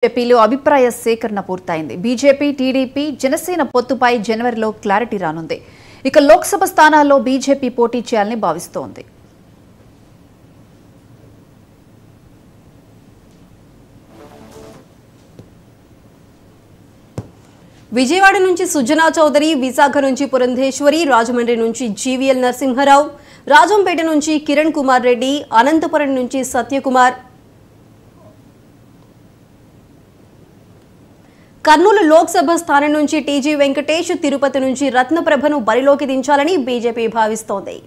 బీజేపీలో అభిప్రాయ సేకరణ పూర్తయింది. బీజేపీ, టీడీపీ, జనసేన పొత్తుపై జనవరిలో క్లారిటీ రానుంది. ఇక లోక్సభ స్థానాల్లో బీజేపీ పోటీ చేయాలని భావిస్తోంది. విజయవాడ నుంచి సుజనా చౌదరి, విశాఖ నుంచి పురంధేశ్వరి, రాజమండ్రి నుంచి జీవీఎల్ నరసింహారావు, రాజంపేట నుంచి కిరణ్ కుమార్ రెడ్డి, అనంతపురం నుంచి సత్యకుమార్, కర్నూలు లోక్సభ స్థానం నుంచి టీజీ వెంకటేష్, తిరుపతి నుంచి రత్నప్రభను బరిలోకి దించాలని బీజేపీ భావిస్తోంది.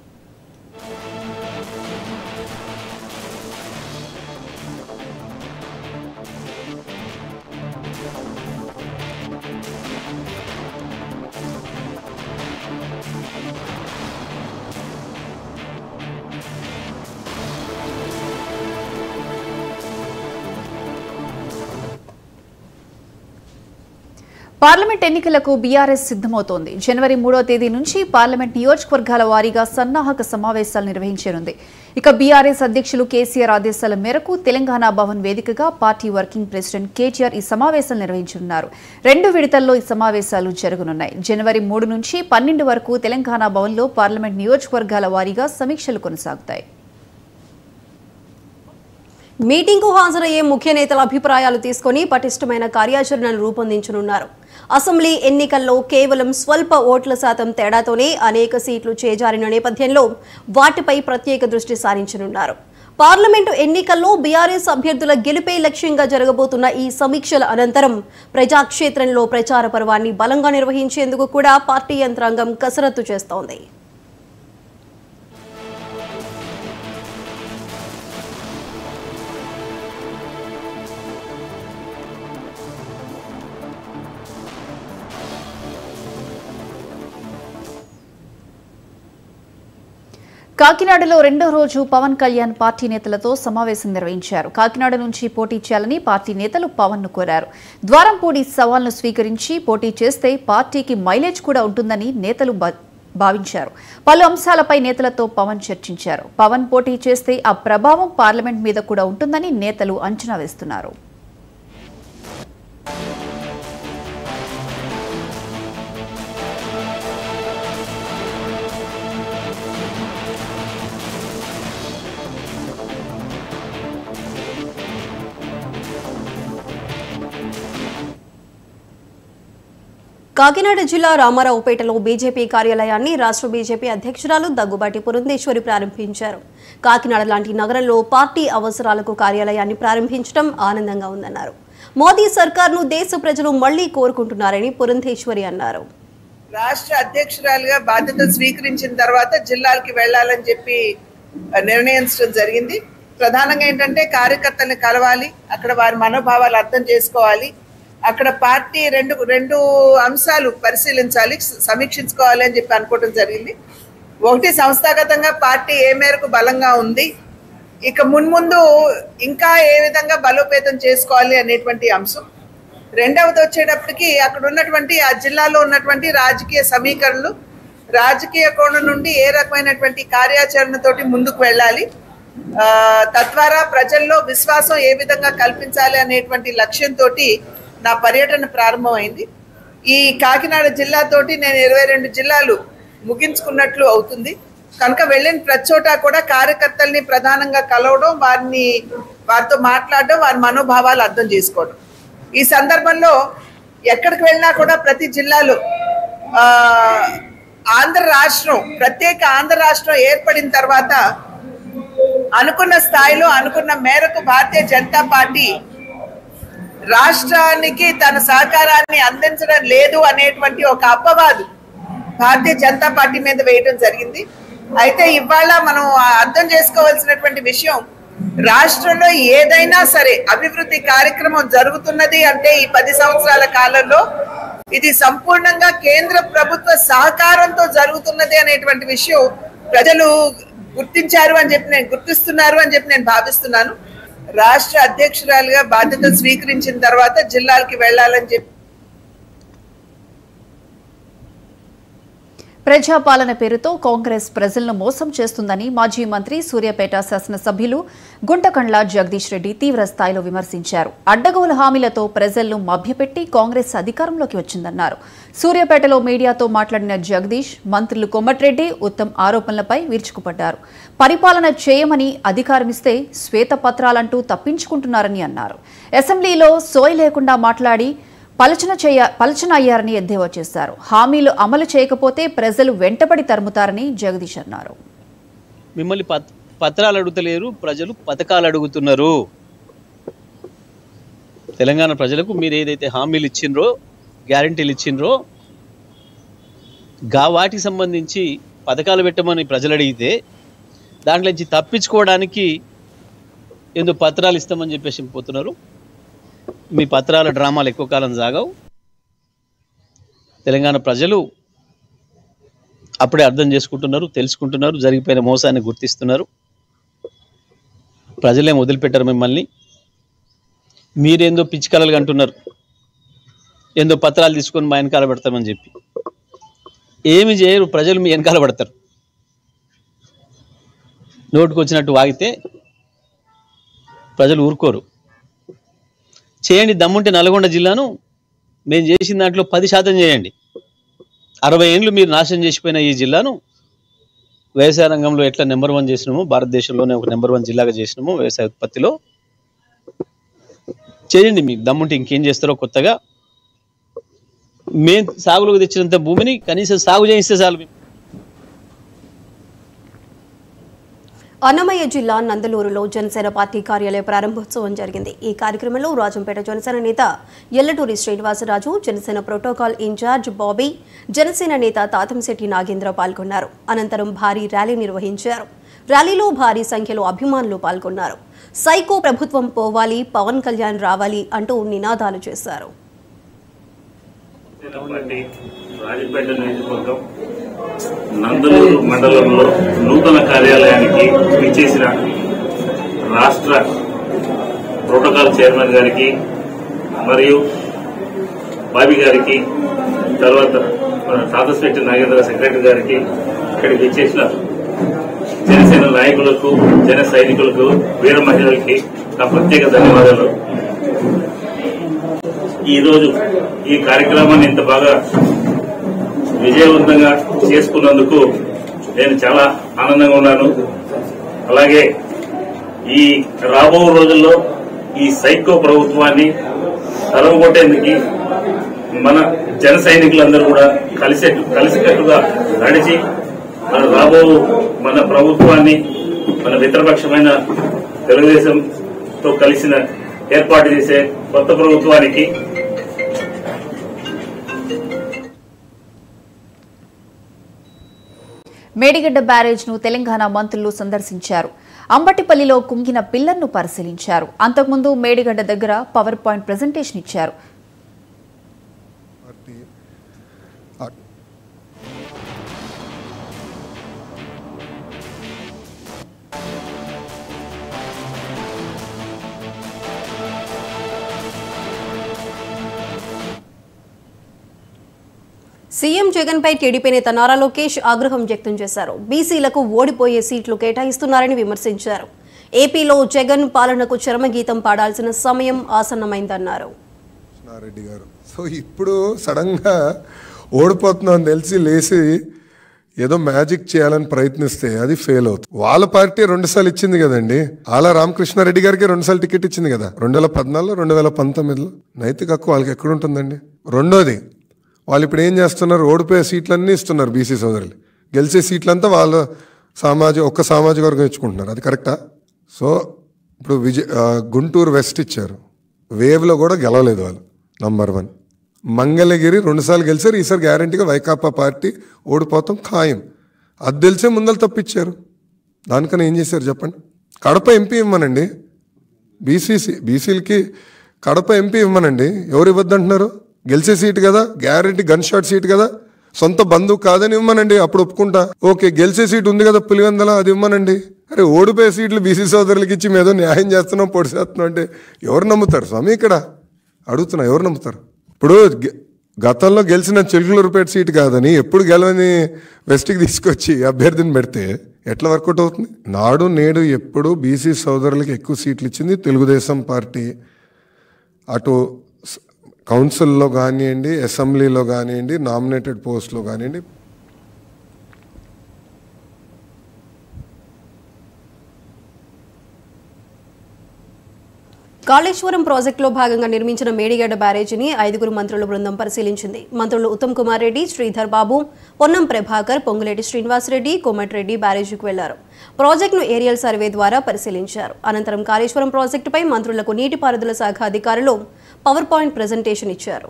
పార్లమెంట్ ఎన్నికలకు బీఆర్ఎస్ సిద్ధమవుతోంది. జనవరి 3వ తేదీ నుంచి పార్లమెంట్ నియోజకవర్గాల వారీగా సన్నాహక సమావేశాలు నిర్వహించనుంది. ఇక బీఆర్ఎస్ అధ్యక్షులు కేసీఆర్ ఆదేశాల మేరకు తెలంగాణ భవన్ వేదికగా పార్టీ వర్కింగ్ ప్రెసిడెంట్ కేటీఆర్ ఈ సమావేశాలు నిర్వహించనున్నారు. 2 విడతల్లో ఈ సమావేశాలు జరగనున్నాయి. జనవరి 3 నుంచి 12 వరకు తెలంగాణ భవన్లో పార్లమెంట్ నియోజకవర్గాల వారీగా సమీక్షలు కొనసాగుతాయి. మీటింగ్కు హాజరయ్యే ముఖ్య నేతల అభిప్రాయాలు తీసుకుని పటిష్టమైన కార్యాచరణను రూపొందించనున్నారు. అసెంబ్లీ ఎన్నికల్లో కేవలం స్వల్ప ఓట్ల శాతం తేడాతోనే అనేక సీట్లు చేజారిన నేపథ్యంలో వాటిపై ప్రత్యేక దృష్టి సారించనున్నారు. పార్లమెంటు ఎన్నికల్లో బీఆర్ఎస్ అభ్యర్థుల గెలుపే లక్ష్యంగా జరగబోతున్న ఈ సమీక్షల అనంతరం ప్రజాక్షేత్రంలో ప్రచార పర్వాన్ని బలంగా నిర్వహించేందుకు కూడా పార్టీ యంత్రాంగం కసరత్తు చేస్తోంది. కాకినాడలో 2వ రోజు పవన్ కళ్యాణ్ పార్టీ నేతలతో సమావేశం నిర్వహించారు. కాకినాడ నుంచి పోటీ చేయాలని పార్టీ నేతలు పవన్ ను కోరారు. ద్వారంపూడి సవాల్ను స్వీకరించి పోటీ చేస్తే పార్టీకి మైలేజ్ కూడా ఉంటుందని నేతలు భావించారు. పలు అంశాలపై నేతలతో పవన్ చర్చించారు. పవన్ పోటీ చేస్తే ఆ ప్రభావం పార్లమెంట్ మీద కూడా ఉంటుందని నేతలు అంచనా వేస్తున్నారు. కాకినాడ జిల్లా రామారావుపేటలో బీజేపీ కార్యాలయాన్ని రాష్ట్ర బీజేపీ అధ్యక్షురాలు దగ్గుబాటి పురంధేశ్వరి ప్రారంభించారు. కాకినాడ లాంటి నగరంలో పార్టీ అవసరాలకు కార్యాలయాన్ని ప్రారంభించడం ఆనందంగా ఉందన్నారు. మోదీ సర్కార్ను దేశ ప్రజలు మళ్లీ కోరుకుంటున్నారని పురంధేశ్వరి అన్నారు. రాష్ట్ర అధ్యక్షురాలుగా బాధ్యత స్వీకరించిన తర్వాత జిల్లాలకి వెళ్లాలని చెప్పి నిర్ణయించడం జరిగింది. ప్రధానంగా ఏంటంటే కార్యకర్తల్ని కలవాలి, అక్కడ వారి మనోభావాలు అర్థం చేసుకోవాలి, అక్కడ పార్టీ రెండు అంశాలు పరిశీలించాలి, సమీక్షించుకోవాలి అని చెప్పి అనుకోవడం జరిగింది. ఒకటి, సంస్థాగతంగా పార్టీ ఏ మేరకు బలంగా ఉంది, ఇక మున్ముందు ఇంకా ఏ విధంగా బలోపేతం చేసుకోవాలి అనేటువంటి అంశం. రెండవది వచ్చేటప్పటికి అక్కడ ఉన్నటువంటి ఆ జిల్లాలో ఉన్నటువంటి రాజకీయ సమీకరణలు, రాజకీయ కోణం నుండి ఏ రకమైనటువంటి కార్యాచరణతోటి ముందుకు వెళ్ళాలి, తద్వారా ప్రజల్లో విశ్వాసం ఏ విధంగా కల్పించాలి అనేటువంటి లక్ష్యంతో నా పర్యటన ప్రారంభమైంది. ఈ కాకినాడ జిల్లాతోటి నేను 22 జిల్లాలు ముగించుకున్నట్లు అవుతుంది. కనుక వెళ్ళిన ప్రతి చోట కూడా కార్యకర్తల్ని ప్రధానంగా కలవడం, వారితో మాట్లాడడం, వారి మనోభావాలు అర్థం చేసుకోవడం. ఈ సందర్భంలో ఎక్కడికి వెళ్ళినా కూడా ప్రతి జిల్లాలో ఆంధ్ర రాష్ట్రం, ప్రత్యేక ఆంధ్ర రాష్ట్రం ఏర్పడిన తర్వాత అనుకున్న స్థాయిలో అనుకున్న మేరకు భారతీయ జనతా పార్టీ రాష్ట్రానికి తన సహకారాన్ని అందించడం లేదు అనేటువంటి ఒక అపవాదు భారతీయ జనతా పార్టీ మీద వేయడం జరిగింది. అయితే ఇవాళ మనం అర్థం చేసుకోవాల్సినటువంటి విషయం, రాష్ట్రంలో ఏదైనా సరే అభివృద్ధి కార్యక్రమం జరుగుతున్నది అంటే ఈ 10 సంవత్సరాల కాలంలో ఇది సంపూర్ణంగా కేంద్ర ప్రభుత్వ సహకారంతో జరుగుతున్నది అనేటువంటి విషయం ప్రజలు గుర్తిస్తున్నారు అని చెప్పి నేను భావిస్తున్నాను. రాష్ట్ర అధ్యక్షురాలుగా బాధ్యత స్వీకరించిన తర్వాత జిల్లాలకి వెళ్లాలని చెప్పి ప్రజాపాలన పేరుతో కాంగ్రెస్ ప్రజలను మోసం చేస్తుందని మాజీ మంత్రి సూర్యాపేట శాసనసభ్యులు గుంటకండ్ల జగదీష్ రెడ్డి తీవ్రస్థాయిలో విమర్శించారు. అడ్డగోలు హామీలతో ప్రజలను మభ్యపెట్టి కాంగ్రెస్ అధికారంలోకి వచ్చిందన్నారు. సూర్యాపేటలో మీడియాతో మాట్లాడిన జగదీష్ మంత్రులు కోమటిరెడ్డి, ఉత్తమ్ ఆరోపణలపై విరుచుకుపడ్డారు. పరిపాలన చేయమని అధికారమిస్తే శ్వేతపత్రాలంటూ తప్పించుకుంటున్నారని అన్నారు. అసెంబ్లీలో సోయి లేకుండా మాట్లాడి పలచన అయ్యారని ఎద్దేవా చేశారు. హామీలు అమలు చేయకపోతే ప్రజలు వెంటబడి తరుముతారని జగదీష్ అన్నారు. మిమ్మల్ని పత్రాలు అడుగుతలేరు, ప్రజలు పథకాలు అడుగుతున్నారు. తెలంగాణ ప్రజలకు మీరు ఏదైతే హామీలు ఇచ్చిండ్రో, గ్యారంటీలు ఇచ్చిండ్రో, వాటికి సంబంధించి పథకాలు పెట్టమని ప్రజలు అడిగితే దాంట్లో నుంచి తప్పించుకోవడానికి ఎందుకు పత్రాలు ఇస్తామని చెప్పేసి పోతున్నారు. మీ పత్రాల డ్రామాలు ఎక్కువ కాలం సాగవు. తెలంగాణ ప్రజలు అప్పుడే అర్థం చేసుకుంటున్నారు, తెలుసుకుంటున్నారు, జరిగిపోయిన మోసాన్ని గుర్తిస్తున్నారు. ప్రజలేం వదిలిపెట్టారు మిమ్మల్ని. మీరేందో పిచ్చికలలుగా అంటున్నారు, ఏందో పత్రాలు తీసుకొని మా వెనకాల పెడతామని చెప్పి. ఏమి చేయరు, ప్రజలు మీ వెనకాల పడతారు. నోటుకు వచ్చినట్టు వాగితే ప్రజలు ఊరుకోరు. చేయండి, దమ్ముంటే నల్గొండ జిల్లాను మేము చేసిన దాంట్లో 10% చేయండి. 60 ఏళ్ళు మీరు నాశనం చేసిపోయిన ఈ జిల్లాను వ్యవసాయ రంగంలో ఎట్లా నెంబర్ 1 చేసినామో, భారతదేశంలోనే ఒక నెంబర్ 1 జిల్లాగా చేసినామో వ్యవసాయ ఉత్పత్తిలో చేయండి. మీకు దమ్ముంటే ఇంకేం చేస్తారో కొత్తగా. మేము సాగులోకి తెచ్చినంత భూమిని కనీసం సాగు చేయిస్తే చాలు. అన్నమయ్య జిల్లా నందలూరులో జనసేన పార్టీ కార్యాలయ ప్రారంభోత్సవం జరిగింది. ఈ కార్యక్రమంలో రాజంపేట జనసేన నేత ఎల్లటూరి శ్రీనివాసరాజు, జనసేన ప్రోటోకాల్ ఇన్ఛార్జ్ బాబీ, జనసేన నేత తాతంశెట్టి నాగేంద్ర పాల్గొన్నారు. అనంతరం భారీ ర్యాలీ నిర్వహించారు. ర్యాలీలో భారీ సంఖ్యలో అభిమానులు పాల్గొన్నారు. సైకో ప్రభుత్వం పోవాలి, పవన్ కళ్యాణ్ రావాలి అంటూ నినాదాలు చేశారు. నందలూరు మండలంలో నూతన కార్యాలయానికి విచ్చేసిన రాష్ట్ర ప్రోటోకాల్ చైర్మన్ గారికి మరియు బాబీ గారికి, తర్వాత తాతశెట్టి నాగేంద్ర సెక్రటరీ గారికి, ఇక్కడికి విచ్చేసిన జనసేన నాయకులకు, జన సైనికులకు, వీర మహిళలకి నా ప్రత్యేక ధన్యవాదాలు. ఈరోజు ఈ కార్యక్రమాన్ని ఇంత బాగా విజయవంతంగా చేసుకున్నందుకు నేను చాలా ఆనందంగా ఉన్నాను. అలాగే ఈ రాబో రోజుల్లో ఈ సైకో ప్రభుత్వాన్ని తరగొట్టేందుకు మన జన సైనికులందరూ కూడా కలిసికట్టుగా నడిచి మన ప్రభుత్వాన్ని, మన మిత్రపక్షమైన తెలుగుదేశంతో కలిసిన ఏర్పాటు చేసే కొత్త ప్రభుత్వానికి మేడిగడ్డ బ్యారేజ్ను తెలంగాణ మంత్రులు సందర్శించారు. అంబటిపల్లిలో కుంగిన పిల్లర్ను పరిశీలించారు. అంతకుముందు మేడిగడ్డ దగ్గర పవర్ పాయింట్ ప్రెజెంటేషన్ ఇచ్చారు. సీఎం జగన్ పై టీడీపీ నేత నారా లోకేష్ ఆగ్రహం వ్యక్తం చేశారు. బీసీలకు ఓడిపోయే సీట్లు కేటాయిస్తున్నారని విమర్శించారు. ఏపీలో జగన్ పాలనకు చరమగీతం పాడాల్సిన సమయం ఆసన్నమైందన్నారు. రెడ్డి గారు సో ఇప్పుడు సడన్ గా ఓడిపోతున్నామని తెలిసి లేచి ఏదో మ్యాజిక్ చేయాలని ప్రయత్నిస్తే అది ఫెయిల్ అవుతుంది. వాళ్ళ పార్టీ 2 సార్లు ఇచ్చింది కదండి. ఆలా రామకృష్ణారెడ్డి గారికి 2 సార్లు టికెట్ ఇచ్చింది కదా, 2014, 2019లో. నైతిక హక్కు వాళ్ళకి ఎక్కడుంటుందండి? రెండోది, వాళ్ళు ఇప్పుడు ఏం చేస్తున్నారు? ఓడిపోయే సీట్లన్నీ ఇస్తున్నారు బీసీ సోదరులు, గెలిచే సీట్లంతా వాళ్ళ ఒక్క సామాజిక వర్గం ఇచ్చుకుంటున్నారు. అది కరెక్టా? సో ఇప్పుడు గుంటూరు వెస్ట్ ఇచ్చారు, వేవ్లో కూడా గెలవలేదు వాళ్ళు. నంబర్ 1 మంగళగిరి 2 సార్లు గెలిచారు. ఈసారి గ్యారంటీగా వైకాపా పార్టీ ఓడిపోతాం ఖాయం. అది తెలిసే ముందలు తప్పించారు. దానికన్నా ఏం చేశారు చెప్పండి? కడప ఎంపీ ఇవ్వమనండి, బీసీలకి కడప ఎంపీ ఇవ్వమనండి. ఎవరు ఇవ్వద్దంటున్నారు? గెలిచే సీటు కదా, గ్యారంటీ గన్ షాట్ సీట్ కదా, సొంత బంధువు కాదని ఇవ్వమనండి, అప్పుడు ఒప్పుకుంటా. ఓకే, గెలిచే సీటు ఉంది కదా పులివెందల, అది ఇవ్వమనండి. అరే ఓడిపోయే సీట్లు బీసీ సోదరులకి ఇచ్చి మేదో న్యాయం చేస్తున్నాం, పొడిచేస్తున్నాం అంటే ఎవరు నమ్ముతారు స్వామి? ఇక్కడ అడుగుతున్నా, ఎవరు నమ్ముతారు? ఇప్పుడు గతంలో గెలిచిన చిలుకలూరుపేట సీట్ కాదని ఎప్పుడు గెలవని వెస్ట్కి తీసుకొచ్చి అభ్యర్థిని పెడితే ఎట్లా వర్కౌట్ అవుతుంది? నాడు నేడు ఎప్పుడు బీసీ సోదరులకు ఎక్కువ సీట్లు ఇచ్చింది తెలుగుదేశం పార్టీ. అటు కౌన్సిల్లో కానివ్వండి, అసెంబ్లీలో కానివ్వండి, నామినేటెడ్ పోస్ట్లో కానివ్వండి. కాళేశ్వరం ప్రాజెక్టులో భాగంగా నిర్మించిన మేడిగడ్డ బ్యారేజీని 5 మంత్రుల బృందం పరిశీలించింది. మంత్రులు ఉత్తమ్ కుమార్ రెడ్డి, శ్రీధర్ బాబు, పొన్నం ప్రభాకర్, పొంగులేటి శ్రీనివాసరెడ్డి, కోమటిరెడ్డి బ్యారేజీకి వెళ్లారు. ప్రాజెక్టును ఏరియల్ సర్వే ద్వారా పరిశీలించారు. అనంతరం కాళేశ్వరం ప్రాజెక్టుపై మంత్రులకు నీటిపారుదల శాఖ అధికారులు పవర్ పాయింట్ ప్రెజెంటేషన్ ఇచ్చారు.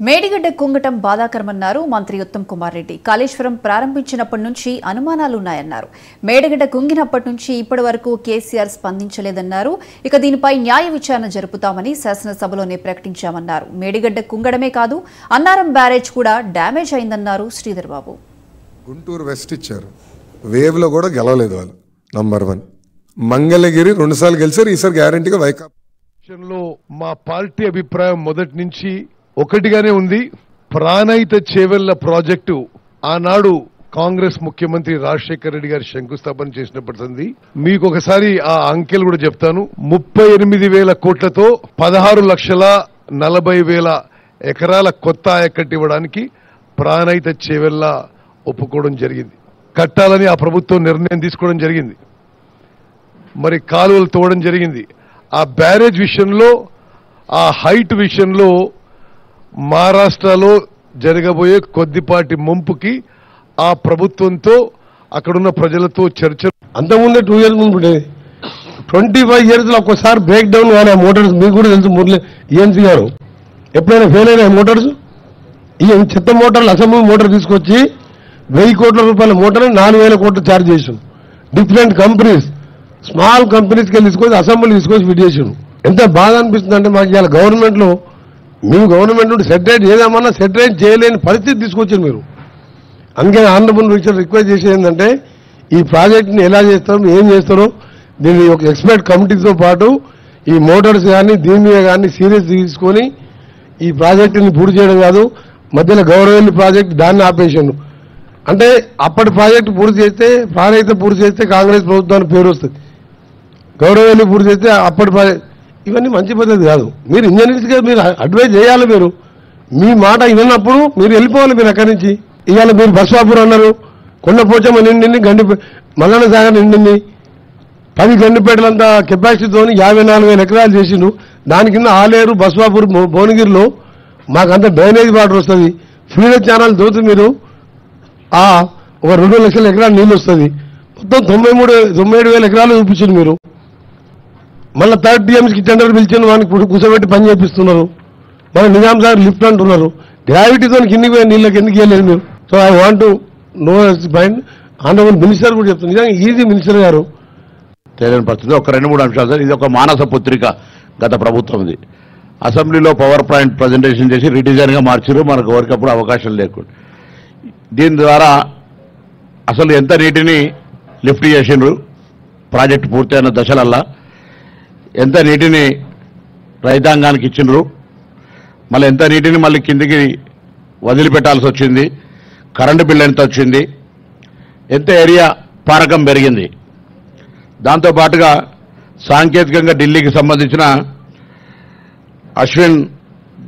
మేడిగడ్డ కుంగటం బాధాకరమన్నారు మంత్రి ఉత్తమ్ కుమార్ రెడ్డి. కాళేశ్వరం ప్రారంభించినప్పటి నుంచి అనుమానాలున్నాయన్నారు. మేడిగడ్డ కుంగినప్పటి నుంచి ఇప్పటి వరకు కేసీఆర్ స్పందించలేదన్నారు. ఇక దీనిపై న్యాయ విచారణ జరుపుతామని శాసనసభలోనే ప్రకటించామన్నారు. మేడిగడ్డ కుంగడమే కాదు, అన్నారం బ్యారేజ్ కూడా డ్యామేజ్ అయిందన్నారు శ్రీధర్ బాబు. గుంటూరు వెస్ట్ ఇచ్చారు, వేవ్లో కూడా గెలవలేదు వాళ్ళు. నంబర్ 1 మంగళగిరి 2 సార్లు గెలిచారు, ఈసారి గ్యారంటీగా వైకాపా. మా పార్టీ అభిప్రాయం మొదటి నుంచి ఒకటిగానే ఉంది. ప్రాణహిత చేవెళ్ల ప్రాజెక్టు ఆనాడు కాంగ్రెస్ ముఖ్యమంత్రి రాజశేఖర రెడ్డి గారు శంకుస్థాపన చేసినప్పటిది. మీకు ఒకసారి ఆ అంకెలు కూడా చెప్తాను. 38,000 కోట్లతో 16,40,000 ఎకరాల కొత్త ఆయకట్టు ఇవ్వడానికి ప్రాణహిత చేవెళ్ల ఒప్పుకోవడం జరిగింది. కట్టాలని ఆ ప్రభుత్వం నిర్ణయం తీసుకోవడం జరిగింది. మరి కాలువలు తోవడం జరిగింది. ఆ బ్యారేజ్ విషయంలో, ఆ హైట్ విషయంలో మహారాష్ట్రలో జరగబోయే కొద్దిపాటి ముంపుకి ఆ ప్రభుత్వంతో అక్కడున్న ప్రజలతో చర్చ అంతకుముందే 2 years ముందు 25 years లో ఒక్కసారి బ్రేక్ డౌన్ కానీ ఆ మోటార్స్ మీకు కూడా తెలుసు. మురళి ఈఎన్సీ గారు ఎప్పుడైనా ఫెయిల్ అయినా మోటార్స్, ఈ చెత్త మోటార్లు అసెంబ్లీ మోటార్ తీసుకొచ్చి 1000 కోట్ల రూపాయల మోటార్ 4,000 కోట్లు ఛార్జ్ చేసాం. డిఫరెంట్ కంపెనీస్, స్మాల్ కంపెనీస్కి వెళ్ళి తీసుకొచ్చి అసెంబ్లీ తీసుకొచ్చి ఫిట్ చేసాం. ఎంత బాధ అనిపిస్తుంది అంటే మాకు ఇవాళ గవర్నమెంట్లో మేము గవర్నమెంట్ నుండి సెటరేట్ చేద్దామన్నా సెటరేట్ చేయలేని పరిస్థితి తీసుకొచ్చారు మీరు. అందుకే ఆనరబుల్ మినిస్టర్ రిక్వెస్ట్ చేసేది ఏంటంటే ఈ ప్రాజెక్ట్ని ఎలా చేస్తారో, ఏం చేస్తారో దీన్ని ఒక ఎక్స్పర్ట్ కమిటీతో పాటు ఈ మోటార్స్ కానీ దీని మీద కానీ సీరియస్ తీసుకొని ఈ ప్రాజెక్టుని పూర్తి చేయడం కాదు, మధ్యలో గౌరవల్లి ప్రాజెక్ట్ దాన్ని ఆపేసాను. అంటే అప్పటి ప్రాజెక్టు పూర్తి చేస్తే, ప్రాణహిత పూర్తి చేస్తే కాంగ్రెస్ ప్రభుత్వానికి పేరు వస్తుంది. గౌరవల్లి పూర్తి చేస్తే అప్పటి ప్రాజెక్ట్, ఇవన్నీ మంచి పద్ధతి కాదు. మీరు ఇంజనీర్స్గా మీరు అడ్వైజ్ చేయాలి. మీరు మీ మాట విన్నప్పుడు మీరు వెళ్ళిపోవాలి. మీరు అక్కడి నుంచి ఇవాళ మీరు బస్వాపూర్ అన్నారు, కొండపోచమ్మ నిండింది, మల్లన్న సాగర్ నిండింది, 10 గండిపేటలంతా కెపాసిటీతో 54,000 ఎకరాలు చేసిండు. దాని కింద ఆలేరు, బస్వాపూర్, భువనగిరిలో మాకంతా డ్రైనేజ్ వాటర్ వస్తుంది. ఫ్రీడమ్ ఛానల్ దోతు మీరు ఒక 2 లక్షల ఎకరాలు నీళ్ళు వస్తుంది. మొత్తం 97,000 ఎకరాలు చూపించింది మీరు. మళ్ళీ 3rd TMSకి టెండర్ పిలిచిన వానికి కూర్చోబెట్టి పని చేపిస్తున్నారు. మన నిజాం సార్ లిఫ్ట్ అంటున్నారు. గ్రావిటీతో కిందికి పోయే నీళ్ళకి ఎందుకు ఇవ్వలేదు మీరు? So I want to know point. Honourable minister కూడా చెప్తుంది, నిజంగా ఈజీ మినిస్టర్ గారు తెలియని పరిస్థితి. ఒక 2-3 అంశాలు సార్. ఇది ఒక మానస పుత్రిక గత ప్రభుత్వంది. అసెంబ్లీలో పవర్ పాయింట్ ప్రజెంటేషన్ చేసి రిడిజైన్గా మార్చారు, మనకు వరకప్పుడు అవకాశం లేకుండా. దీని ద్వారా అసలు ఎంత నీటిని లిఫ్ట్ చేసిండ్రు ప్రాజెక్టు పూర్తయిన దశలల్లా, ఎంత నీటిని రైతాంగానికి ఇచ్చిండ్రు, మళ్ళీ ఎంత నీటిని మళ్ళీ కిందికి వదిలిపెట్టాల్సి వచ్చింది, కరెంటు బిల్లు ఎంత వచ్చింది, ఎంత ఏరియా పారకం పెరిగింది. దాంతోపాటుగా సాంకేతికంగా ఢిల్లీకి సంబంధించిన అశ్విన్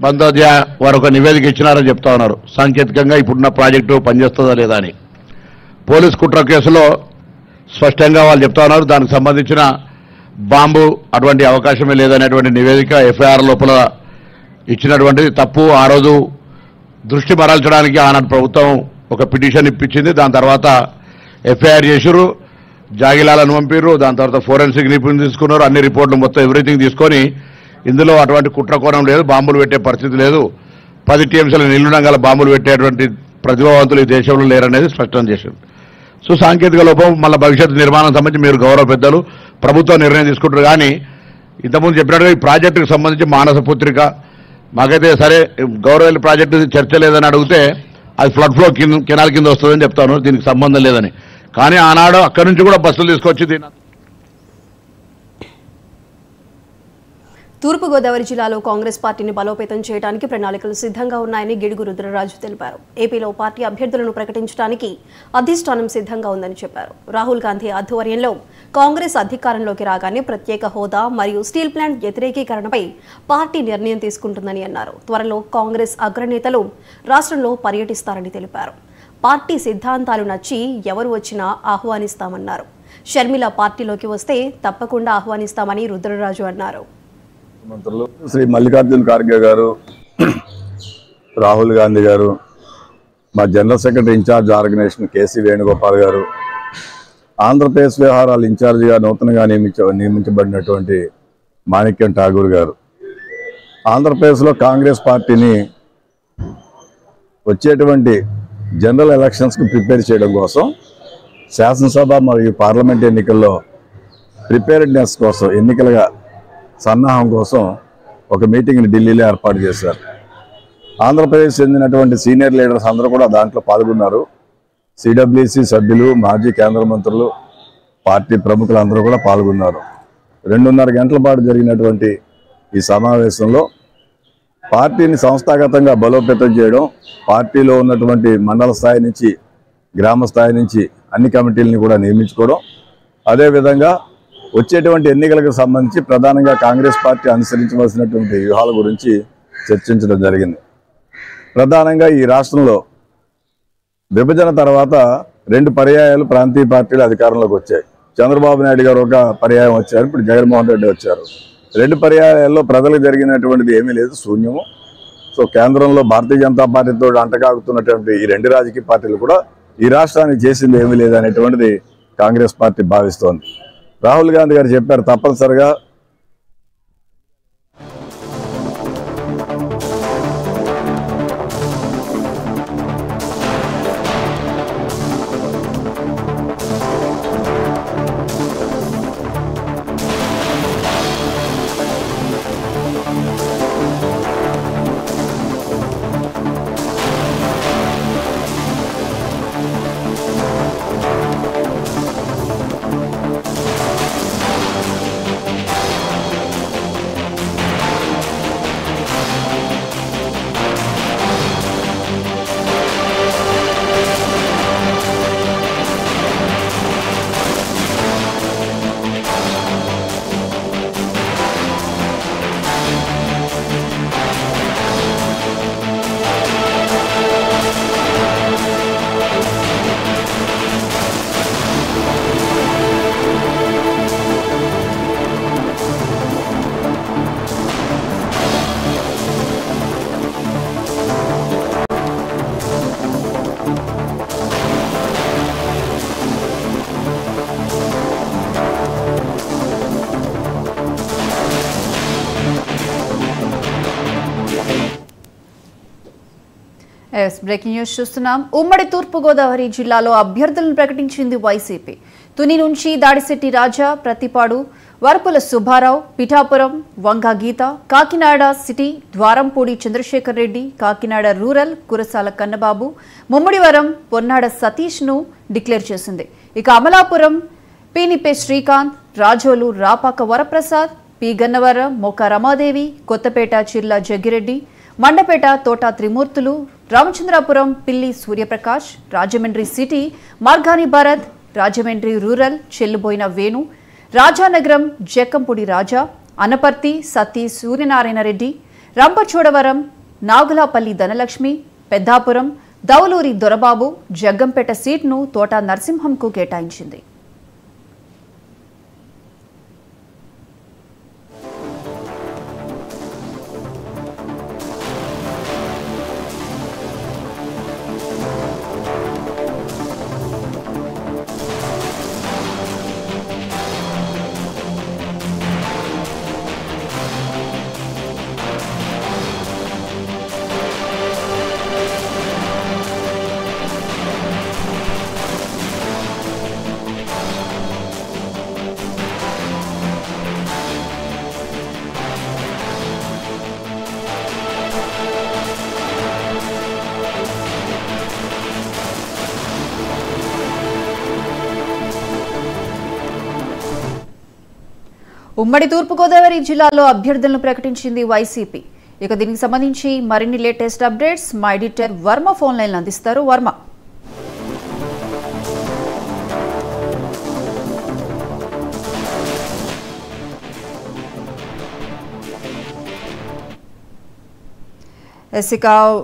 బందోద్యా వారు ఒక నివేదిక ఇచ్చినారని చెప్తా ఉన్నారు. సాంకేతికంగా ఇప్పుడున్న ప్రాజెక్టు పనిచేస్తుందా లేదా అని. పోలీస్ కుట్ర కేసులో స్పష్టంగా వాళ్ళు చెప్తా ఉన్నారు, దానికి సంబంధించిన బాంబు అటువంటి అవకాశమే లేదనేటువంటి నివేదిక ఎఫ్ఐఆర్ లోపల ఇచ్చినటువంటిది తప్పు. ఆ రోజు దృష్టి మరల్చడానికి ఆనాడు ప్రభుత్వం ఒక పిటిషన్ ఇప్పించింది. దాని తర్వాత ఎఫ్ఐఆర్ చేసారు, జాగిలాలను పంపారు. దాని తర్వాత ఫోరెన్సిక్ నిపుణులు తీసుకున్నారు. అన్ని రిపోర్ట్లు మొత్తం ఎవ్రీథింగ్ తీసుకొని ఇందులో అటువంటి కుట్రకోణం లేదు, బాంబులు పెట్టే పరిస్థితి లేదు, 10 TMSల నిలుండం గల బాంబులు పెట్టేటువంటి ప్రతిభావంతులు ఈ దేశంలో లేరనేది స్పష్టం చేశారు. సో సాంకేతిక లోపం మళ్ళీ భవిష్యత్తు నిర్మాణం సంబంధించి మీరు గౌరవ పెద్దలు ప్రభుత్వం నిర్ణయం తీసుకుంటారు. కానీ ఇంతకుముందు చెప్పినట్టుగా ఈ ప్రాజెక్టుకు సంబంధించి మానస పుత్రిక మాకైతే సరే గౌరవ ప్రాజెక్టు చర్చ లేదని అడిగితే అది ఫ్లడ్ ఫ్లో కెనాల్ కింద వస్తుందని చెప్తాను, దీనికి సంబంధం లేదని. కానీ ఆనాడు అక్కడి నుంచి కూడా బస్సులు తీసుకొచ్చి తూర్పుగోదావరి జిల్లాలో కాంగ్రెస్ పార్టీని బలోపేతం చేయడానికి ప్రణాళికలు సిద్ధంగా ఉన్నాయని గిడుగు రుద్రరాజు తెలిపారు. ఏపీలో పార్టీ అభ్యర్థులను ప్రకటించడానికి అధిష్టానం సిద్ధంగా ఉందని చెప్పారు. రాహుల్ గాంధీ ఆధ్వర్యంలో కాంగ్రెస్ అధికారంలోకి రాగానే ప్రత్యేక హోదా మరియు స్టీల్ ప్లాంట్ వ్యతిరేకీకరణపై పార్టీ నిర్ణయం తీసుకుంటుందని అన్నారు. త్వరలో కాంగ్రెస్ అగ్రనేతలు రాష్ట్రంలో పర్యటిస్తారని తెలిపారు. పార్టీ సిద్ధాంతాలు నచ్చి ఎవరు వచ్చినా ఆహ్వానిస్తామన్నారు. షర్మిల పార్టీలోకి వస్తే తప్పకుండా ఆహ్వానిస్తామని రుద్రరాజు అన్నారు. మంత్రులు శ్రీ మల్లికార్జున ఖార్గే గారు, రాహుల్ గాంధీ గారు, మా general secretary incharge organisation KC Venugopal గారు, ఆంధ్రప్రదేశ్ వ్యవహారాల ఇన్ఛార్జిగా నూతనంగా నియమించబడినటువంటి మాణిక్యం ఠాగూర్ గారు, ఆంధ్రప్రదేశ్లో కాంగ్రెస్ పార్టీని వచ్చేటువంటి జనరల్ ఎలక్షన్స్కి ప్రిపేర్ చేయడం కోసం శాసనసభ మరియు పార్లమెంట్ ఎన్నికల్లో ప్రిపేర్డ్నెస్ కోసం ఎన్నికలుగా సన్నాహం కోసం ఒక మీటింగ్ని ఢిల్లీలో ఏర్పాటు చేశారు. ఆంధ్రప్రదేశ్ చెందినటువంటి సీనియర్ లీడర్స్ అందరూ కూడా దాంట్లో పాల్గొన్నారు. సిడబ్ల్యూసి సభ్యులు, మాజీ కేంద్ర మంత్రులు, పార్టీ ప్రముఖులందరూ కూడా పాల్గొన్నారు. 2.5 గంటల పాటు జరిగినటువంటి ఈ సమావేశంలో పార్టీని సంస్థాగతంగా బలోపేతం చేయడం, పార్టీలో ఉన్నటువంటి మండల స్థాయి నుంచి గ్రామ స్థాయి నుంచి అన్ని కమిటీలని కూడా నియమించుకోవడం, అదేవిధంగా వచ్చేటువంటి ఎన్నికలకు సంబంధించి ప్రధానంగా కాంగ్రెస్ పార్టీ అనుసరించవలసినటువంటి వ్యూహాల గురించి చర్చించడం జరిగింది. ప్రధానంగా ఈ రాష్ట్రంలో విభజన తర్వాత 2 పర్యాయాలు ప్రాంతీయ పార్టీలు అధికారంలోకి వచ్చాయి. చంద్రబాబు నాయుడు గారు ఒక పర్యాయం వచ్చారు, ఇప్పుడు జగన్మోహన్ రెడ్డి వచ్చారు. 2 పర్యాయాల్లో ప్రజలకు జరిగినటువంటిది ఏమీ లేదు, శూన్యము. సో కేంద్రంలో భారతీయ జనతా పార్టీతో అంటకాగుతున్నటువంటి ఈ 2 రాజకీయ పార్టీలు కూడా ఈ రాష్ట్రానికి చేసింది ఏమీ లేదు అనేటువంటిది కాంగ్రెస్ పార్టీ భావిస్తోంది. రాహుల్ గాంధీ గారు చెప్పారు, తప్పనిసరిగా బ్రేకింగ్ న్యూస్ చూస్తున్నాం. ఉమ్మడి తూర్పుగోదావరి జిల్లాలో అభ్యర్థులను ప్రకటించింది వైసీపీ. తుని నుంచి దాడిశెట్టి రాజా, ప్రతిపాడు, వరపుల సుబ్బారావు, పిఠాపురం వంగ గీత, కాకినాడ సిటీ ద్వారంపూడి చంద్రశేఖర్ రెడ్డి, కాకినాడ రూరల్ కురసాల కన్నబాబు, ముమ్మడివరం పొన్నాడ సతీష్ ను డిక్లేర్ చేసింది. ఇక అమలాపురం పీనిపే శ్రీకాంత్, రాజోలు రాపాక వరప్రసాద్, పి గన్నవరం మోక రమాదేవి, కొత్తపేట చిర్ల జగ్గిరెడ్డి, మండపేట తోట త్రిమూర్తులు, రామచంద్రాపురం పిల్లి సూర్యప్రకాష్, రాజమండ్రి సిటీ మార్గాని భారత్, రాజమండ్రి రూరల్ చెల్లుబోయిన వేణు, రాజానగరం జక్కంపూడి రాజా, అనపర్తి సతీ సూర్యనారాయణ రెడ్డి, రంపచోడవరం నాగులాపల్లి ధనలక్ష్మి, పెద్దాపురం దౌలూరి దొరబాబు, జగ్గంపేట సీట్ను తోట నరసింహంకు కేటాయించింది. ఉమ్మడి తూర్పుగోదావరి జిల్లాలో అభ్యర్థులను ప్రకటించింది వైసీపీ. ఇక దీనికి సంబంధించి మరిన్ని లేటెస్ట్ అప్డేట్స్ మా ఎడిటర్ వర్మ ఫోన్ లైన్లో అందిస్తారు. వర్మ,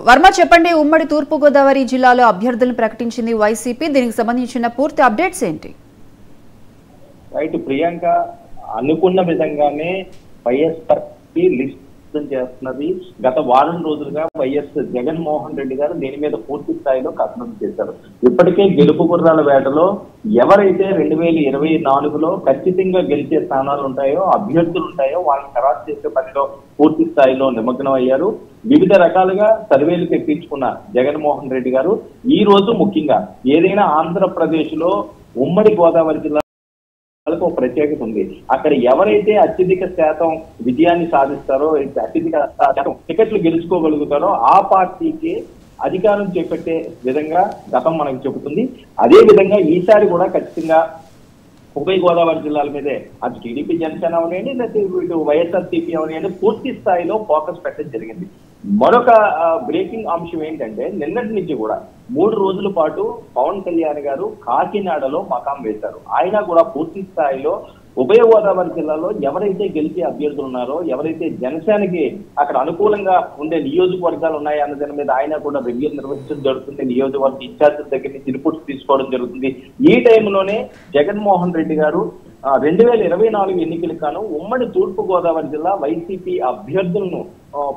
వర్మ చెప్పండి, ఉమ్మడి తూర్పుగోదావరి జిల్లాలో అభ్యర్థులను ప్రకటించింది వైసీపీ. దీనికి సంబంధించిన పూర్తి అప్డేట్స్ ఏంటి? రైట్ ప్రియాంక, అనుకున్న విధంగానే వైఎస్ఆర్ లిస్ట్ చేస్తున్నది. గత వారం రోజులుగా వైఎస్ జగన్మోహన్ రెడ్డి గారు దీని మీద పూర్తి స్థాయిలో కసరత్తు చేశారు. ఇప్పటికే గెలుపు గుర్రాల వేటలో ఎవరైతే 2024లో ఖచ్చితంగా గెలిచే స్థానాలు ఉంటాయో, అభ్యర్థులు ఉంటాయో వాళ్ళని ఖరారు చేసే పనిలో పూర్తి స్థాయిలో నిమగ్నం అయ్యారు. వివిధ రకాలుగా సర్వేలు తెప్పించుకున్న జగన్మోహన్ రెడ్డి గారు ఈ రోజు ముఖ్యంగా ఏదైనా ఆంధ్రప్రదేశ్ లో ఉమ్మడి గోదావరి జిల్లా ఒక ప్రత్యేకత ఉంది. అక్కడ ఎవరైతే అత్యధిక శాతం విజయాన్ని సాధిస్తారో, అత్యధిక శాతం టికెట్లు గెలుచుకోగలుగుతారో ఆ పార్టీకి అధికారం చేపట్టే విధంగా గతం మనకు చెబుతుంది. అదే విధంగా ఈసారి కూడా ఖచ్చితంగా ఉభయ గోదావరి జిల్లాల మీదే అటు టీడీపీ జనసేన అవనియండి, లేకపోతే ఇటు వైఎస్ఆర్సీపీ అవనియండి పూర్తి స్థాయిలో ఫోకస్ పెట్టడం జరిగింది. మరొక బ్రేకింగ్ అంశం ఏంటంటే నిన్నటి నుంచి కూడా 3 రోజుల పాటు పవన్ కళ్యాణ్ గారు కాకినాడలో మకాం వేశారు. ఆయన కూడా పూర్తి స్థాయిలో ఉభయ గోదావరి జిల్లాలో ఎవరైతే గెలిచే అభ్యర్థులు ఉన్నారో, ఎవరైతే జనసేనకి అక్కడ అనుకూలంగా ఉండే నియోజకవర్గాలు ఉన్నాయో అన్న దాని మీద ఆయన కూడా రివ్యూ నిర్వహించడం జరుగుతుంది. నియోజకవర్గ ఇన్ఛార్జీల దగ్గర నుంచి ఇన్పుట్స్ తీసుకోవడం జరుగుతుంది. ఈ టైంలోనే జగన్మోహన్ రెడ్డి గారు 2024 ఎన్నికలకు గాను ఉమ్మడి తూర్పు గోదావరి జిల్లా వైసీపీ అభ్యర్థులను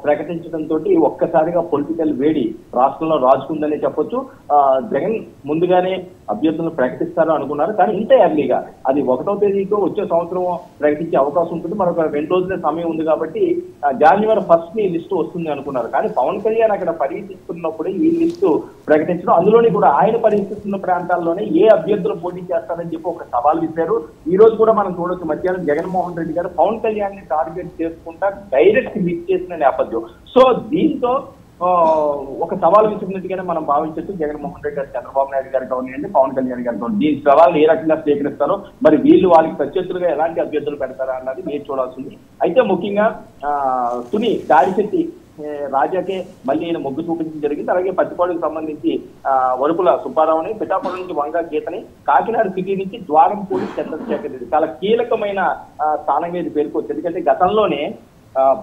ప్రకటించడంతో ఒక్కసారిగా పొలిటికల్ వేడి రాష్ట్రంలో రాజుకుందని చెప్పొచ్చు. జగన్ ముందుగానే అభ్యర్థులను ప్రకటిస్తారు అనుకున్నారు, కానీ ఇంత ఎర్లీగా అది 1వ తేదీకి వచ్చే సంవత్సరం ప్రకటించే అవకాశం ఉంటుంది. మరొక 2 రోజుల సమయం ఉంది కాబట్టి జనవరి 1st ఈ లిస్టు వస్తుంది అనుకున్నారు. కానీ పవన్ కళ్యాణ్ అక్కడ పర్యటిస్తున్నప్పుడే ఈ లిస్టు ప్రకటించడం, అందులోని కూడా ఆయన పర్యటిస్తున్న ప్రాంతాల్లోనే ఏ అభ్యర్థులు పోటీ చేస్తారని చెప్పి ఒక సవాల్ ఇచ్చారు. ఈ రోజు కూడా మనం చూడొచ్చు, మధ్యాహ్నం జగన్మోహన్ రెడ్డి గారు పవన్ కళ్యాణ్ ని టార్గెట్ చేసుకుంటా డైరెక్ట్ హిట్ చేసిన నేపథ్యం. సో దీంతో ఒక సవాల్ విసిరినట్టుగానే మనం భావించవచ్చు. జగన్మోహన్ రెడ్డి గారు చంద్రబాబు నాయుడు గారికి కానివ్వండి, పవన్ కళ్యాణ్ గారికి కానివ్వండి, దీని సవాళ్ళు ఏ రకంగా స్వీకరిస్తారో, మరి వీళ్ళు వాళ్ళకి ప్రత్యర్థులుగా ఎలాంటి అభ్యర్థులు పెడతారా అన్నది మీరు చూడాల్సింది. అయితే ముఖ్యంగా తుని దాడిశెట్టి రాజాకే మళ్ళీ ఈయన మొగ్గు చూపించడం జరిగింది. అలాగే పత్తిపాడుకు సంబంధించి వరుపుల సుబ్బారావుని, పిఠాపురం నుంచి వంగా గీతని, కాకినాడ సిటీ నుంచి ద్వారంపూడి చంద్రశేఖర్ రెడ్డి చాలా కీలకమైన స్థానంగా ఇది పేర్కొచ్చు. ఎందుకంటే గతంలోనే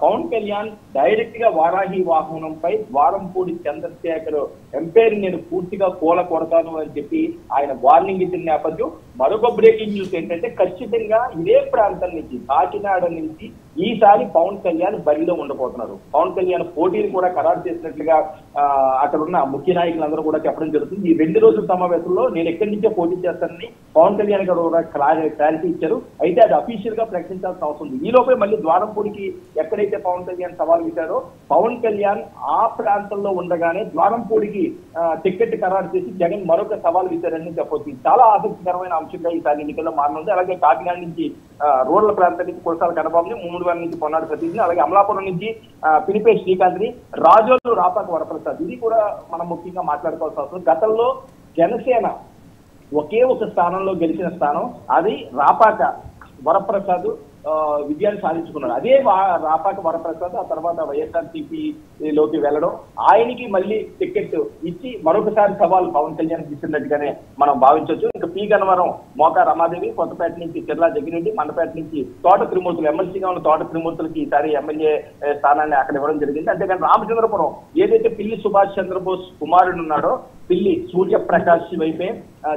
పవన్ కళ్యాణ్ డైరెక్ట్ గా వారాహి వాహనంపై ద్వారంపూడి చంద్రశేఖర్ ఎంపైర్ నేను పూర్తిగా కూల కొడతాను అని చెప్పి ఆయన వార్నింగ్ ఇచ్చిన నేపథ్యం. మరొక బ్రేకింగ్ న్యూస్ ఏంటంటే ఖచ్చితంగా ఇదే ప్రాంతం నుంచి కాకినాడ నుంచి ఈసారి పవన్ కళ్యాణ్ బరిలో ఉండబోతున్నారు. పవన్ కళ్యాణ్ పోటీని కూడా ఖరారు చేసినట్లుగా అక్కడ ఉన్న ముఖ్య నాయకులందరూ కూడా చెప్పడం జరుగుతుంది. ఈ 2 రోజుల సమావేశంలో నేను ఎక్కడి నుంచే పోటీ చేస్తానని పవన్ కళ్యాణ్ గారు క్లారిటీ ఇచ్చారు. అయితే అది అఫీషియల్ గా ప్రకటించాల్సిన అవసరం ఉంది. ఈ లోపే మళ్ళీ ద్వారంపూడికి ఎక్కడైతే పవన్ కళ్యాణ్ సవాల్ ఇచ్చారో, పవన్ కళ్యాణ్ ఆ ప్రాంతంలో ఉండగానే ద్వారంపూడికి టికెట్ ఖరారు చేసి జగన్ మరొక సవాల్ ఇచ్చారని చెప్పొచ్చు. చాలా ఆసక్తికరమైన అంశంగా ఈసారి ఎన్నికల్లో మారనుంది. అలాగే కాకినాడ నుంచి రూరల్ ప్రాంతం నుంచి కురసాల కన్నబాబుని, మూడువారి నుంచి పొన్నాడు సతీష్ని, అలాగే అమలాపురం నుంచి పినిపే శ్రీకాంత్ని, రాజోలు రాపాక వరప్రసాద్, ఇది కూడా మనం ముఖ్యంగా మాట్లాడుకోవాల్సిన అవసరం. గతంలో జనసేన ఒకే ఒక స్థానంలో గెలిచిన స్థానం అది రాపాక వరప్రసాద్ విజయాన్ని సాధించుకున్నాడు. అదే రాపాక వరప్రసాద్ ఆ తర్వాత వైఎస్ఆర్సీపీలోకి వెళ్ళడం, ఆయనకి మళ్ళీ టికెట్ ఇచ్చి మరొకసారి సవాల్ పవన్ కళ్యాణ్ ఇచ్చినట్టుగానే మనం భావించవచ్చు. ఇంకా పి గన్నవరం మోకా రమాదేవి, కొత్తపేట నుంచి చెర్లా జగ్గిరెడ్డి, మండపేట నుంచి తోట త్రిమూర్తులు, ఎమ్మెల్సీగా ఉన్న తోట త్రిమూర్తులకి ఈసారి ఎమ్మెల్యే స్థానాన్ని అక్కడ ఇవ్వడం జరిగింది. అంతేకాని రామచంద్రపురం ఏదైతే పిల్లి సుభాష్ చంద్రబోస్ కుమారుడు ఉన్నాడో పిల్లి సూర్యప్రకాష్ వైపే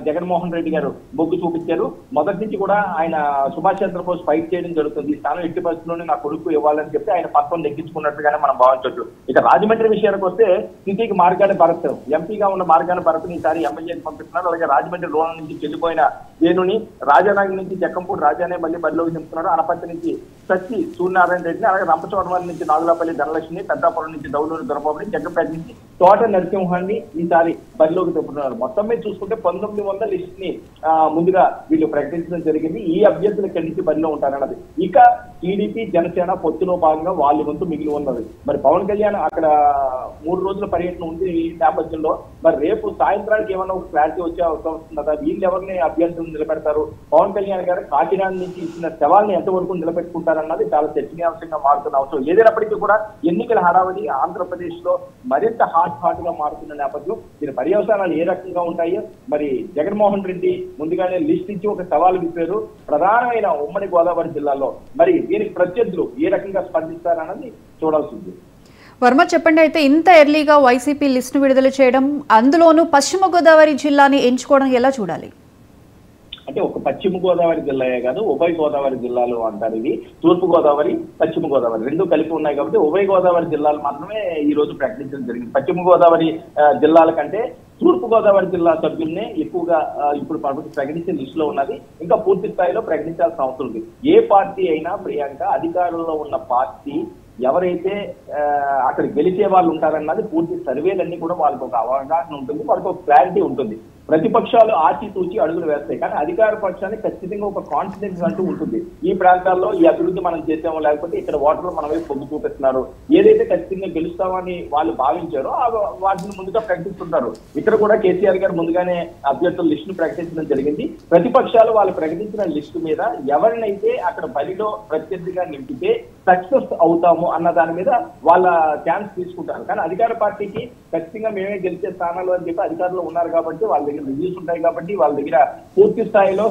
జగన్మోహన్ రెడ్డి గారు మొగ్గు చూపించారు. మొదటి నుంచి కూడా ఆయన సుభాష్ చంద్రబోస్ ఫైట్ చేయడం జరుగుతుంది. ఈ స్థానం ఎట్టి పరిస్థితుల్లోనే నా కొడుకు ఇవ్వాలని చెప్పి ఆయన పక్కన నెగ్గించుకున్నట్టుగానే మనం భావించవచ్చు. ఇక రాజమండ్రి విషయానికి వస్తే సిటీకి మార్గాని భరత్, ఎంపీగా ఉన్న మార్గాని భరత్ని ఈసారి ఎమ్మెల్యేకి పంపిస్తున్నారు. అలాగే రాజమండ్రి రూరల్ నుంచి చెల్లిపోయిన వేణుని, రాజానగర్ నుంచి జక్కంపూడి రాజానే మళ్ళీ బరిలోకి దింపుతున్నారు. అనపర్తి నుంచి సచ్చి సూర్యనారాయణ రెడ్డిని, అలాగే రంపచోడవరం నుంచి నాగులాపల్లి ధనలక్ష్మి, పెద్దాపురం నుంచి దౌలూరు దొరబాబుని, జగ్గంపేట నుంచి తోట నరసింహాన్ని ఈసారి బరిలోకి తెప్పుతున్నారు. మొత్తం మీద చూసుకుంటే 1900 లిస్ట్ ని ముందుగా వీళ్ళు ప్రకటించడం జరిగింది. ఈ అభ్యర్థులు ఇక్కడి నుంచి బరిలో ఉంటారన్నది. ఇక టీడీపీ జనసేన పొత్తులో భాగంగా వాళ్ళ వంతు మిగిలి ఉన్నది. మరి పవన్ కళ్యాణ్ అక్కడ 3 రోజుల పర్యటన ఉంది. ఈ నేపథ్యంలో మరి రేపు సాయంత్రానికి ఏమన్నా ఒక క్లారిటీ వచ్చే అవసరం వస్తుందా? వీళ్ళు ఎవరిని అభ్యర్థులు నిలబెడతారు? పవన్ కళ్యాణ్ గారు కాకినాడ నుంచి ఇచ్చిన సవాల్ని ఎంతవరకు నిలబెట్టుకుంటారన్నది చాలా చర్చనీయాంశంగా మారుతున్న అవసరం. ఏదైనప్పటికీ కూడా ఎన్నికల హడావడి ఆంధ్రప్రదేశ్ లో మరింత హాట్ గా మారుతున్న నేపథ్యంలో దీని పర్యవసానాలు ఏ రకంగా ఉంటాయో మరి జగన్మోహన్ రెడ్డి ముందుగానే లిస్ట్ ఇచ్చి ఒక సవాలు విప్పారు ప్రధానమైన ఉమ్మడి గోదావరి జిల్లాలో. మరి దీనికి ప్రత్యర్థులు ఏ రకంగా స్పందిస్తారన్నది చూడాల్సింది. వర్మ చెప్పండి, అయితే ఇంత ఎర్లీగా వైసీపీ లిస్టును విడుదల చేయడం, అందులోనూ పశ్చిమ గోదావరి జిల్లాని ఎంచుకోవడం ఎలా చూడాలి? అంటే ఒక పశ్చిమ గోదావరి జిల్లాయే కాదు, ఉభయ గోదావరి జిల్లాలు అంటారు. ఇవి తూర్పు గోదావరి పశ్చిమ గోదావరి రెండు కలిపి ఉన్నాయి కాబట్టి ఉభయ గోదావరి జిల్లాలు మాత్రమే ఈ రోజు ప్రకటించడం జరిగింది. పశ్చిమ గోదావరి జిల్లాల కంటే తూర్పు గోదావరి జిల్లా సభ్యుల్ని ఎక్కువగా ఇప్పుడు ప్రకటించిన లిస్ట్ లో ఉన్నది. ఇంకా పూర్తి స్థాయిలో ప్రకటించాల్సిన అవసరం ఉంది. ఏ పార్టీ అయినా ప్రియాంక అధికారంలో ఉన్న పార్టీ ఎవరైతే అక్కడ గెలిచే వాళ్ళు ఉంటారన్నది పూర్తి సర్వేలన్నీ కూడా వాళ్ళకి ఒక అవగాహన ఉంటుంది, వాళ్ళకి ఒక క్లారిటీ ఉంటుంది. ప్రతిపక్షాలు ఆచితూచి అడుగులు వేస్తాయి, కానీ అధికార పక్షానికి ఖచ్చితంగా ఒక కాన్ఫిడెన్స్ అంటూ ఉంటుంది. ఈ ప్రాంతాల్లో ఈ అభివృద్ధి మనం చేసామో, లేకపోతే ఇక్కడ ఓటర్లు మన వైపు పొగ్గు చూపిస్తున్నారు, ఏదైతే ఖచ్చితంగా గెలుస్తామని వాళ్ళు భావించారో వాటిని ముందుగా ప్రకటిస్తుంటారు. ఇక్కడ కూడా కేసీఆర్ గారు ముందుగానే అభ్యర్థుల లిస్ట్ ను ప్రకటించడం జరిగింది. ప్రతిపక్షాలు వాళ్ళు ప్రకటించిన లిస్టు మీద ఎవరినైతే అక్కడ బరిలో ప్రత్యర్థిగా నింపితే సక్సెస్ అవుతాము అన్న దాని మీద వాళ్ళ ఛాన్స్ తీసుకుంటారు. కానీ అధికార పార్టీకి ఖచ్చితంగా మేమే గెలిచే స్థానాలు అని చెప్పి అధికారులు ఉన్నారు కాబట్టి వాళ్ళ దగ్గర రివ్యూస్ ఉంటాయి కాబట్టి వాళ్ళ దగ్గర పూర్తి స్థాయిలో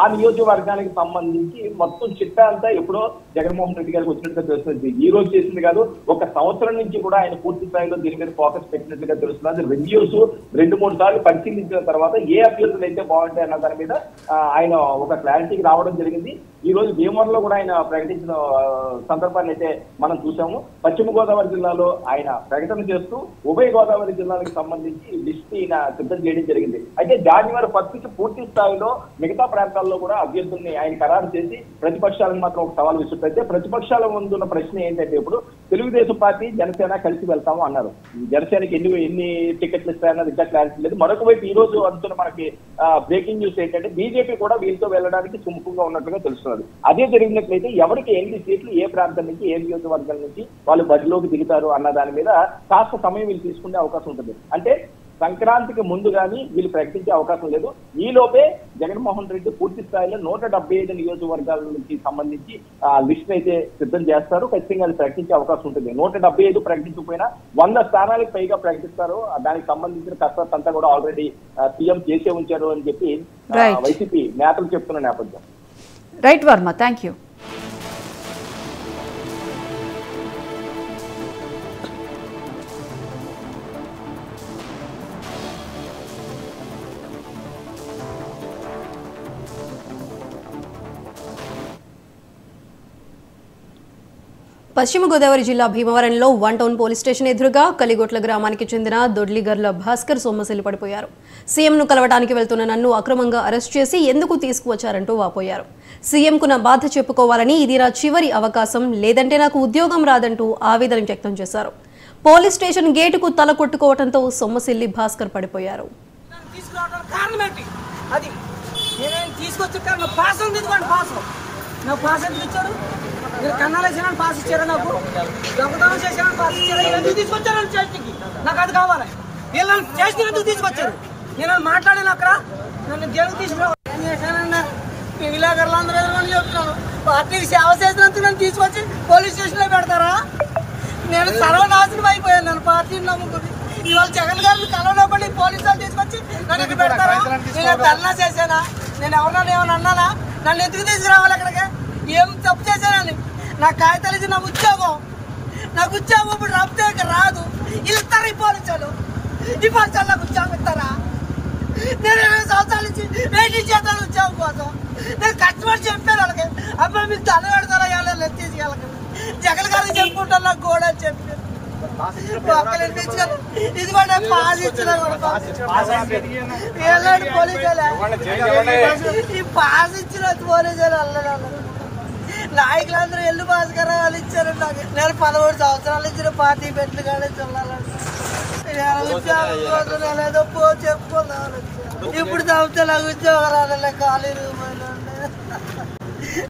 ఆ నియోజకవర్గానికి సంబంధించి మొత్తం చిట్టా అంతా ఎప్పుడో జగన్మోహన్ రెడ్డి గారికి వచ్చినట్టుగా తెలుస్తుంది. ఈ రోజు చేసింది కాదు, ఒక సంవత్సరం నుంచి కూడా ఆయన పూర్తి స్థాయిలో దీని మీద ఫోకస్ పెట్టినట్టుగా తెలుస్తుంది. రివ్యూస్ 2-3 సార్లు పరిశీలించిన తర్వాత ఏ అభ్యర్థులు అయితే బాగుంటాయి అన్న దాని మీద ఆయన ఒక క్లారిటీకి రావడం జరిగింది. ఈ రోజు భీమవరంలో కూడా ఆయన ప్రకటించిన సందర్భాన్ని అయితే మనం చూసాము. పశ్చిమ గోదావరి జిల్లాలో ఆయన ప్రకటన చేస్తూ ఉభయ గోదావరి జిల్లాలకు సంబంధించి లిస్ట్ ఈయన సిద్ధం చేయడం జరిగింది. అయితే జనవరి 10కి పూర్తి స్థాయిలో మిగతా ప్రాంతాల్లో కూడా అభ్యర్థుల్ని ఆయన ఖరారు చేసి ప్రతిపక్షాలకు మాత్రం ఒక సవాల్ విసురుతైతే ప్రతిపక్షాల ముందున్న ప్రశ్న ఏంటంటే ఇప్పుడు తెలుగుదేశం పార్టీ జనసేన కలిసి వెళ్తాము అన్నారు. జనసేనకి ఎన్ని టికెట్లు ఇస్తాయన్నది ఇంకా క్లారిటీ లేదు. మరొక వైపు ఈ రోజు అందుతున్న మనకి బ్రేకింగ్ న్యూస్ ఏంటంటే బీజేపీ కూడా వీళ్ళతో వెళ్ళడానికి సుముఖంగా ఉన్నట్లుగా తెలుస్తున్నది. అదే జరిగినట్లయితే ఎవరికి ఎన్ని సీట్లు ఏ ప్రాంతం నుంచి ఏ నియోజకవర్గం నుంచి వాళ్ళు బరిలోకి దిగుతారు అన్న దాని మీద కాస్త సమయం వీళ్ళు తీసుకునే అవకాశం ఉంటుంది. అంటే సంక్రాంతికి ముందు కానీ వీళ్ళు ప్రకటించే అవకాశం లేదు. ఈలోపే జగన్మోహన్ రెడ్డి పూర్తి స్థాయిలో 175 నియోజకవర్గాలకి సంబంధించి లిస్ట్ అయితే సిద్ధం చేస్తారు. ఖచ్చితంగా అది ప్రకటించే అవకాశం ఉంటుంది. 175 ప్రకటించకపోయినా 100 స్థానాలకు పైగా ప్రకటిస్తారు. దానికి సంబంధించిన కసరత్తు అంతా కూడా ఆల్రెడీ సీఎం చేసే ఉంచారు అని చెప్పి వైసీపీ నేతలు చెప్తున్న నేపథ్యం. Right Varma, thank you. పశ్చిమ గోదావరి జిల్లా భీమవరంలో 1 టౌన్ పోలీస్ స్టేషన్ ఎదురుగా కలిగొట్ల గ్రామానికి చెందిన దొడ్లిగర్ల భాస్కర్ సొమ్మసిల్లి పడిపోయారు. సీఎంను కలవడానికి వెళ్తున్న నన్ను అక్రమంగా అరెస్ట్ చేసి ఎందుకు తీసుకువచ్చారంటూ వాపోయారు. సీఎంకు నా బాధ చెప్పుకోవాలని, ఇది నా చివరి అవకాశం, లేదంటే నాకు ఉద్యోగం రాదంటూ ఆవేదన వ్యక్తం చేశారు. పోలీస్ స్టేషన్ గేటుకు తల కొట్టుకోవడంతో సొమ్మసిల్లి భాస్కర్ పడిపోయారు. మీరు కన్నాలు వేసినాను పాస్ ఇచ్చారా, నాకు దొంగతనం చేసినాను పాస్ ఇచ్చారా, ఎందుకు తీసుకొచ్చారని స్టేషన్కి? నాకు అది కావాలి. వీళ్ళని స్టేషన్ ఎందుకు తీసుకొచ్చారు? నేను మాట్లాడాను అక్కడ, నన్ను జైలుకు తీసుకురావాలి. ఏం చేశానన్నా, మీ విలేకరులు అందరూ ఎదురుకొని చెప్తున్నాను, పార్టీకి సేవ చేసినందుకు నన్ను తీసుకొచ్చి పోలీస్ స్టేషన్లో పెడతారా? నేను సర్వనాశనం అయిపోయాను. నన్ను పార్టీని నమ్ముకుని ఇవాళ జగన్ గారిని కలవనప్పటి పోలీసు వాళ్ళు తీసుకొచ్చి నన్ను ఇక్కడ పెడతారా? నేను ధర్నా చేశానా? నేను ఎవరన్నా ఏమన్నా అన్నానా? నన్ను ఎందుకు తీసుకురావాలి అక్కడికి? ఏం తప్పు చేశానని? నా కాగితాలు ఇచ్చి నాకు ఉద్యోగం ఇప్పుడు రప్తే రాదు. ఇస్తారు ఈ పోలీసులు నాకు ఉద్యోగం ఇస్తారా? నేను 20 సంవత్సరాల నుంచి వెయిటింగ్ చేస్తాను ఉద్యోగం కోసం. నేను కష్టపడి చెప్పాను వాళ్ళకి, అప్పుడు మీరు దండ పెడతారా ఎవరైనా తీసుకెళ్ళక? జగన్ గారికి చెప్పుకుంటాను నాకు కూడా అని చెప్పి ఇది కూడా పాస్ ఇచ్చిన పోలీసులు, ఈ పాస్ ఇచ్చిన పోలీసులు అల్లరు నాయకులందరూ ఎల్లు భాస్కర్ వాళ్ళు ఇచ్చారు. నాకు నేను 13 సంవత్సరాలు ఇచ్చిన పార్టీ పెట్లు కానీ చల్లాలంటే ఉద్యోగం ఏదో చెప్పుకున్నాను. ఇప్పుడు సంస్థ నాకు ఉద్యోగం రాలే ఖాళీ